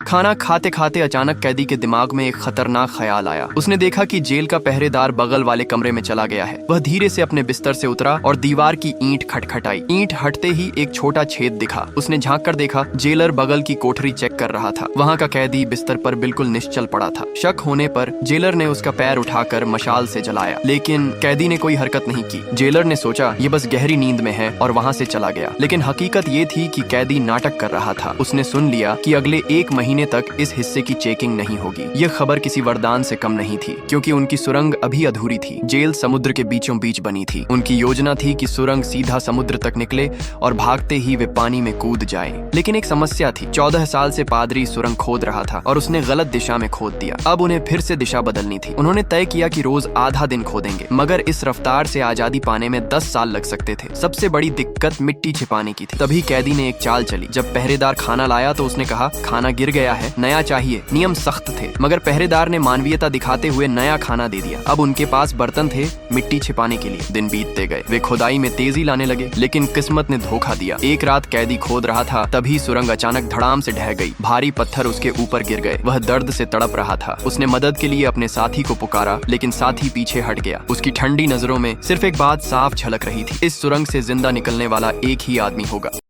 खाना खाते खाते अचानक कैदी के दिमाग में एक खतरनाक ख्याल आया। उसने देखा कि जेल का पहरेदार बगल वाले कमरे में चला गया है। वह धीरे से अपने बिस्तर से उतरा और दीवार की ईंट खटखटाई। ईंट हटते ही एक छोटा छेद दिखा। उसने झांक कर देखा, जेलर बगल की कोठरी चेक कर रहा था। वहाँ का कैदी बिस्तर पर बिल्कुल निश्चल पड़ा था। शक होने पर जेलर ने उसका पैर उठाकर मशाल से जलाया, लेकिन कैदी ने कोई हरकत नहीं की। जेलर ने सोचा ये बस गहरी नींद में है और वहाँ से चला गया। लेकिन हकीकत ये थी कि कैदी नाटक कर रहा था। उसने सुन लिया कि अगले 1 महीने तक इस हिस्से की चेकिंग नहीं होगी। यह खबर किसी वरदान से कम नहीं थी, क्योंकि उनकी सुरंग अभी अधूरी थी। जेल समुद्र के बीचों बीच बनी थी। उनकी योजना थी कि सुरंग सीधा समुद्र तक निकले और भागते ही वे पानी में कूद जाएं। लेकिन एक समस्या थी। 14 साल से पादरी सुरंग खोद रहा था और उसने गलत दिशा में खोद दिया। अब उन्हें फिर से दिशा बदलनी थी। उन्होंने तय किया कि रोज आधा दिन खोदेंगे, मगर इस रफ्तार से आजादी पाने में 10 साल लग सकते थे। सबसे बड़ी दिक्कत मिट्टी छिपाने की थी। तभी कैदी ने एक चाल चली। जब पहरेदार खाना लाया तो उसने कहा, खाना गिर गया है, नया चाहिए। नियम सख्त थे, मगर पहरेदार ने मानवीयता दिखाते हुए नया खाना दे दिया। अब उनके पास बर्तन थे मिट्टी छिपाने के लिए। दिन बीतते गए। वे खुदाई में तेजी लाने लगे, लेकिन किस्मत ने धोखा दिया। एक रात कैदी खोद रहा था, तभी सुरंग अचानक धड़ाम से ढह गई। भारी पत्थर उसके ऊपर गिर गए। वह दर्द से तड़प रहा था। उसने मदद के लिए अपने साथी को पुकारा, लेकिन साथी पीछे हट गया। उसकी ठंडी नजरों में सिर्फ एक बात साफ झलक रही थी, इस सुरंग से जिंदा निकलने वाला एक ही आदमी होगा।